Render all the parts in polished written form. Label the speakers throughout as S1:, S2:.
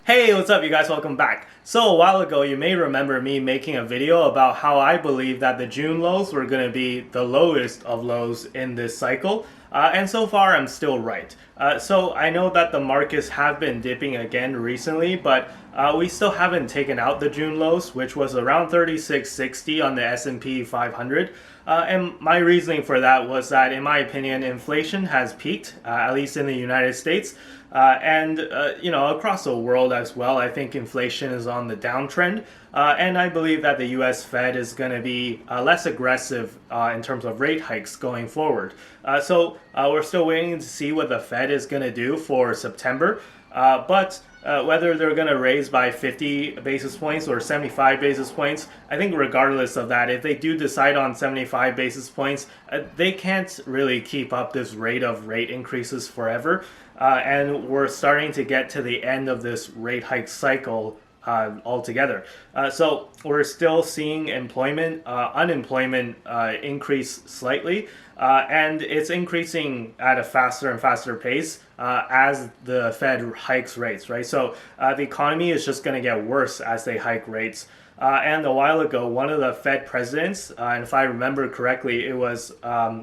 S1: Hey, what's up you guys? Welcome back. So a while ago, you may remember me making a video about how I believe that the June lows were going to be the lowest of lows in this cycle. And so far, I'm still right. So I know that the markets have been dipping again recently, but we still haven't taken out the June lows, which was around 3660 on the S&P 500. And my reasoning for that was that, in my opinion, inflation has peaked, at least in the United States. Across the world as well, I think inflation is on the downtrend. And I believe that the US Fed is going to be less aggressive in terms of rate hikes going forward. So we're still waiting to see what the Fed is going to do for September. But whether they're going to raise by 50 basis points or 75 basis points, I think regardless of that, if they do decide on 75 basis points, they can't really keep up this rate of rate increases forever. And we're starting to get to the end of this rate hike cycle altogether. So we're still seeing unemployment increase slightly, and it's increasing at a faster and faster pace as the Fed hikes rates, right? So the economy is just going to get worse as they hike rates. And a while ago, one of the Fed presidents, and if I remember correctly, it was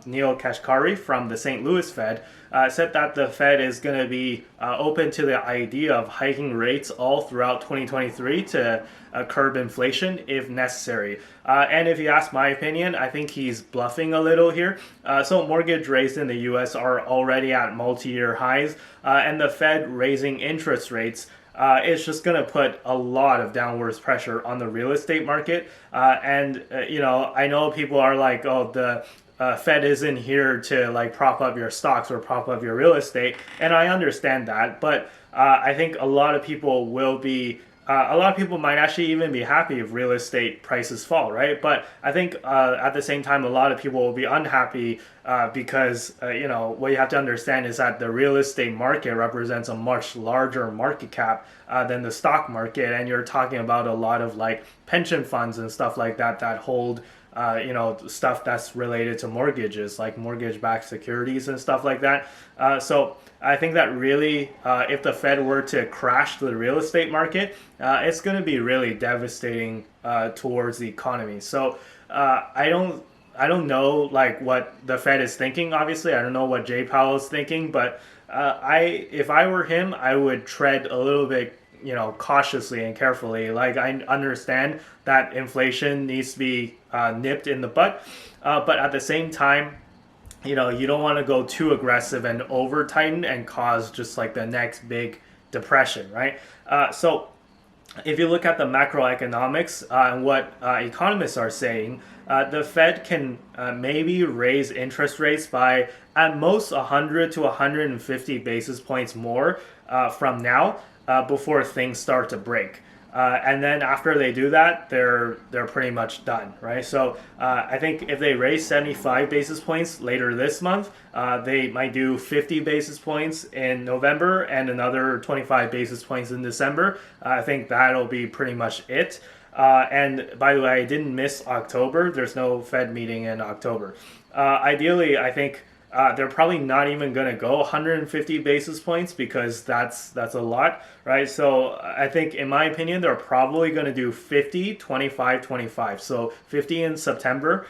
S1: Neel Kashkari from the St. Louis Fed, said that the Fed is going to be open to the idea of hiking rates all throughout 2023 to curb inflation if necessary. And if you ask my opinion, I think he's bluffing a little here. So mortgage rates in the US are already at multi-year highs, and the Fed raising interest rates it's just going to put a lot of downwards pressure on the real estate market. I know people are like, oh, the Fed isn't here to like prop up your stocks or prop up your real estate. And I understand that. But I think a lot of people might actually even be happy if real estate prices fall, right? But I think at the same time, a lot of people will be unhappy because what you have to understand is that the real estate market represents a much larger market cap than the stock market, and you're talking about a lot of like pension funds and stuff like that that hold stuff that's related to mortgages, like mortgage-backed securities and stuff like that. So I think that really, if the Fed were to crash the real estate market, it's going to be really devastating towards the economy. So I don't know like what the Fed is thinking. Obviously, I don't know what Jay Powell is thinking, but if I were him, I would tread a little bit cautiously and carefully. Like, I understand that inflation needs to be nipped in the butt, but at the same time, you don't want to go too aggressive and over tighten and cause just like the next big depression, right? So if you look at the macroeconomics and what economists are saying, the Fed can maybe raise interest rates by at most 100 to 150 basis points more from now before things start to break. And then after they do that, they're pretty much done, right? So I think if they raise 75 basis points later this month, they might do 50 basis points in November and another 25 basis points in December. I think that'll be pretty much it. And by the way, I didn't miss October. There's no Fed meeting in October. Ideally, I think they're probably not even going to go 150 basis points because that's a lot, right? So I think, in my opinion, they're probably going to do 50, 25, 25. So 50 in September,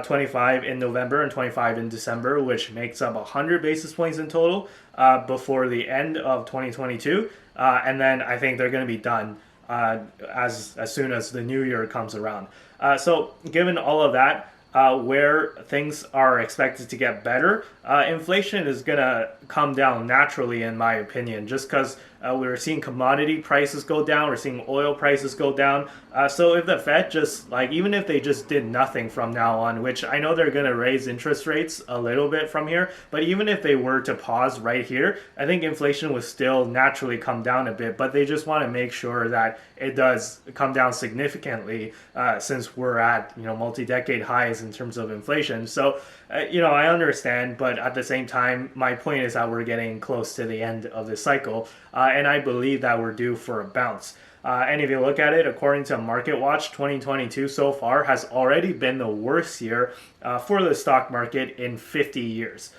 S1: 25 in November, and 25 in December, which makes up 100 basis points in total before the end of 2022. And then I think they're going to be done as soon as the new year comes around. So given all of that, where things are expected to get better, inflation is going to come down naturally, in my opinion, just because we're seeing commodity prices go down, we're seeing oil prices go down. So if the Fed just, like, even if they just did nothing from now on, which I know they're going to raise interest rates a little bit from here, but even if they were to pause right here, I think inflation would still naturally come down a bit, but they just want to make sure that it does come down significantly since we're at, multi-decade highs in terms of inflation. So, I understand, but at the same time, my point is that we're getting close to the end of this cycle, and I believe that we're due for a bounce. And if you look at it, according to MarketWatch, 2022 so far has already been the worst year for the stock market in 50 years.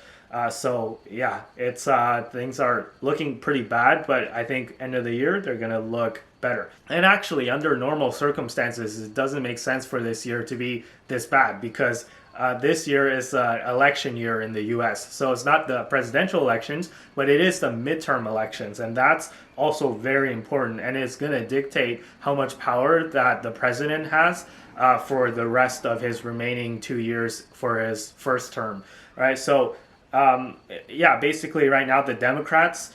S1: So yeah, it's things are looking pretty bad, but I think end of the year they're gonna look better. And actually, under normal circumstances, it doesn't make sense for this year to be this bad because this year is election year in the U.S. So it's not the presidential elections, but it is the midterm elections, and that's also very important. And it's going to dictate how much power that the president has for the rest of his remaining 2 years for his first term. Right. So yeah, basically right now the Democrats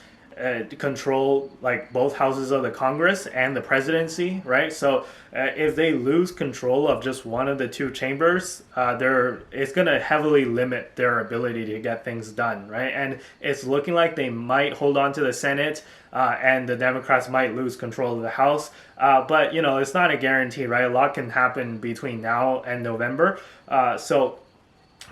S1: control like both houses of the Congress and the presidency, right? So if they lose control of just one of the two chambers, it's going to heavily limit their ability to get things done, right? And it's looking like they might hold on to the Senate, and the Democrats might lose control of the House. But you know, it's not a guarantee, right? A lot can happen between now and November. So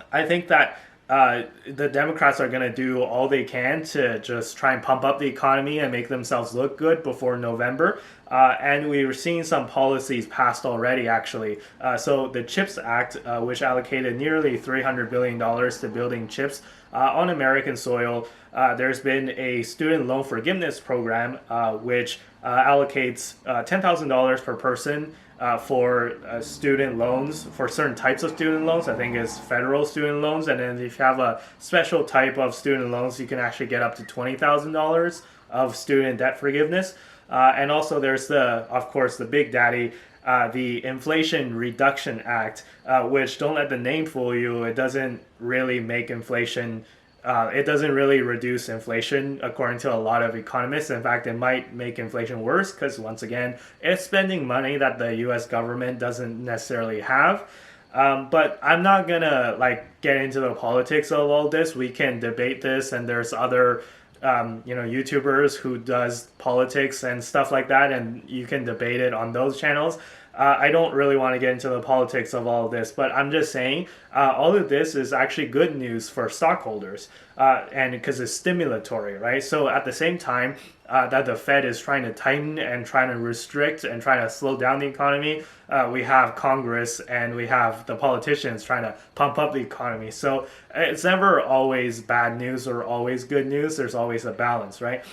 S1: I think that the Democrats are going to do all they can to just try and pump up the economy and make themselves look good before November. And we were seeing some policies passed already, actually. So the CHIPS Act, which allocated nearly $300 billion to building chips on American soil. There's been a student loan forgiveness program, which allocates $10,000 per person for student loans, for certain types of student loans. I think it's federal student loans, and then if you have a special type of student loans, you can actually get up to $20,000 of student debt forgiveness. And also there's of course, the big daddy, the Inflation Reduction Act, which, don't let the name fool you, it doesn't really make inflation. It doesn't really reduce inflation, according to a lot of economists. In fact, it might make inflation worse because, once again, it's spending money that the U.S. government doesn't necessarily have. But I'm not gonna get into the politics of all this. We can debate this, and there's other YouTubers who does politics and stuff like that, and you can debate it on those channels. I don't really want to get into the politics of all of this, but I'm just saying all of this is actually good news for stockholders, and because it's stimulatory, right? So at the same time that the Fed is trying to tighten and trying to restrict and trying to slow down the economy, we have Congress and we have the politicians trying to pump up the economy. So it's never always bad news or always good news. There's always a balance, right?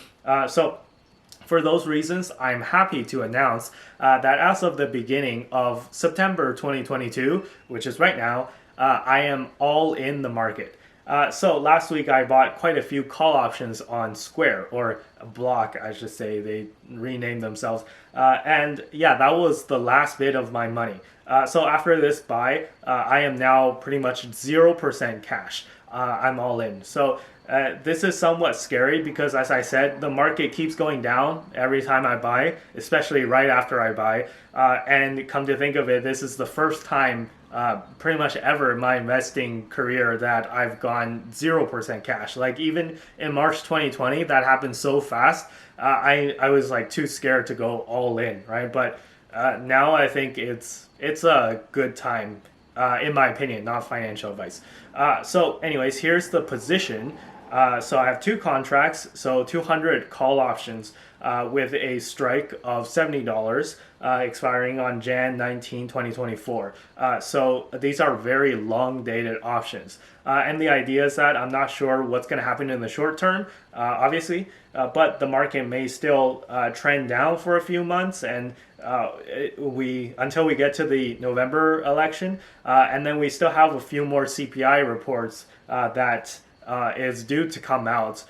S1: So for those reasons, I'm happy to announce that as of the beginning of September 2022, which is right now, I am all in the market. So last week I bought quite a few call options on Square, or Block, I should say. They renamed themselves. And yeah, that was the last bit of my money. So after this buy, I am now pretty much 0% cash. I'm all in. So this is somewhat scary because, as I said, the market keeps going down every time I buy, especially right after I buy. And come to think of it, this is the first time pretty much ever in my investing career that I've gone 0% cash. Like even in March 2020, that happened so fast. I was too scared to go all in, right? But now I think it's a good time, in my opinion, not financial advice. So anyways, here's the position. So I have two contracts, so 200 call options with a strike of $70, expiring on Jan 19, 2024. So these are very long dated options. And the idea is that I'm not sure what's going to happen in the short term, obviously, but the market may still trend down for a few months, and until we get to the November election, and then we still have a few more CPI reports that is due to come out,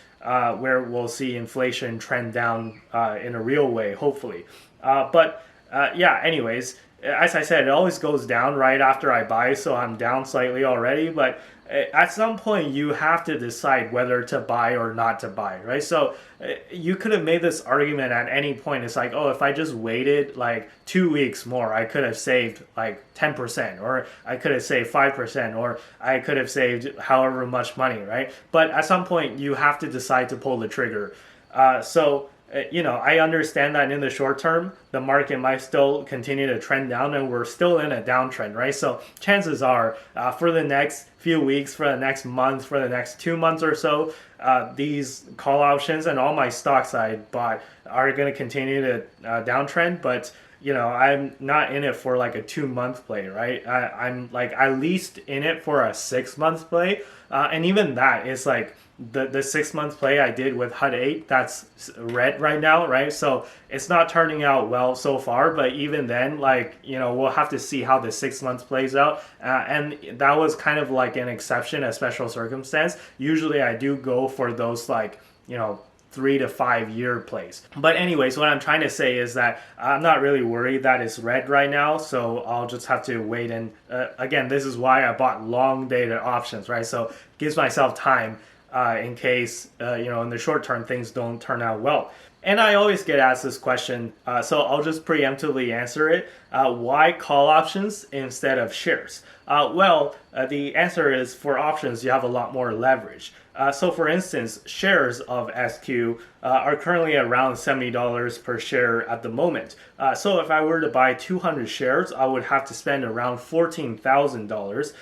S1: where we'll see inflation trend down in a real way, hopefully. But yeah, anyways, as I said, it always goes down right after I buy, so I'm down slightly already, but at some point you have to decide whether to buy or not to buy, right? So you could have made this argument at any point. It's like, oh, if I just waited 2 weeks more, I could have saved 10%, or I could have saved 5%, or I could have saved however much money, right? But at some point you have to decide to pull the trigger. I understand that in the short term, the market might still continue to trend down, and we're still in a downtrend, right? So chances are, for the next few weeks, for the next month, for the next 2 months or so, these call options and all my stocks I bought are going to continue to downtrend. But I'm not in it for a 2-month play, right? I'm at least in it for a 6-month play, and even that is the 6 month play I did with HUD 8, that's red right now, right? So it's not turning out well so far, but even then, like, we'll have to see how the 6 months plays out. And that was kind of like an exception, a special circumstance. Usually I do go for those, like, 3 to 5 year plays. But anyways, what I'm trying to say is that I'm not really worried that it's red right now, so I'll just have to wait. And again, this is why I bought long dated options, right? So it gives myself time in case, in the short term, things don't turn out well. And I always get asked this question, so I'll just preemptively answer it. Why call options instead of shares? The answer is, for options, you have a lot more leverage. So for instance, shares of SQ are currently around $70 per share at the moment. So if I were to buy 200 shares, I would have to spend around $14,000.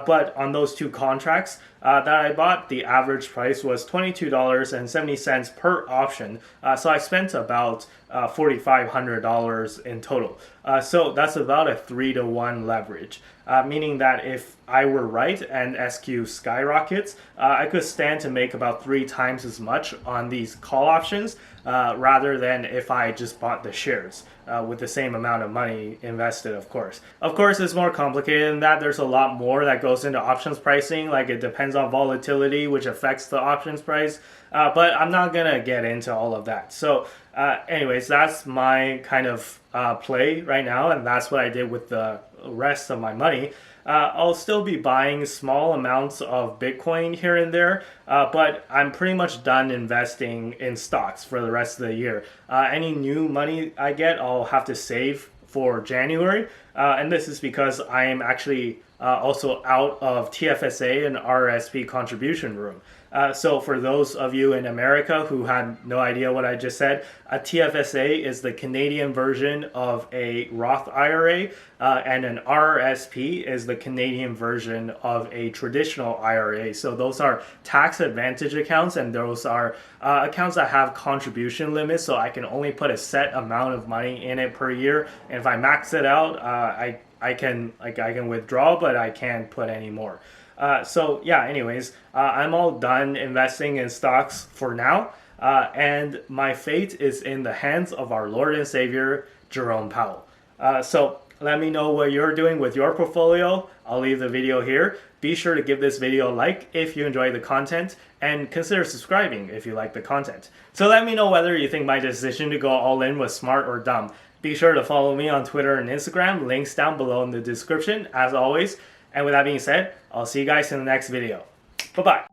S1: But on those two contracts that I bought, the average price was $22.70 per option. So I spent about $4,500 in total. So that's about a 3-to-1 leverage, meaning that if I were right and SQ skyrockets, I could stand to make about 3 times as much on these call options rather than if I just bought the shares with the same amount of money invested, of course. Of course, it's more complicated than that. There's a lot more that goes into options pricing. Like, it depends on volatility, which affects the options price. But I'm not going to get into all of that. So anyways, that's my kind of play right now, and that's what I did with the rest of my money. I'll still be buying small amounts of Bitcoin here and there, but I'm pretty much done investing in stocks for the rest of the year. Any new money I get, I'll have to save for January, and this is because I am actually also out of TFSA and RRSP contribution room. So for those of you in America who had no idea what I just said, a TFSA is the Canadian version of a Roth IRA, and an RRSP is the Canadian version of a traditional IRA. So those are tax advantage accounts, and those are accounts that have contribution limits, so I can only put a set amount of money in it per year. And if I max it out, I can withdraw, but I can't put any more. So yeah, anyways, I'm all done investing in stocks for now, and my fate is in the hands of our Lord and Savior, Jerome Powell. So let me know what you're doing with your portfolio. I'll leave the video here. Be sure to give this video a like if you enjoy the content, and consider subscribing if you like the content. So let me know whether you think my decision to go all in was smart or dumb. Be sure to follow me on Twitter and Instagram, links down below in the description, as always. And with that being said, I'll see you guys in the next video. Bye-bye.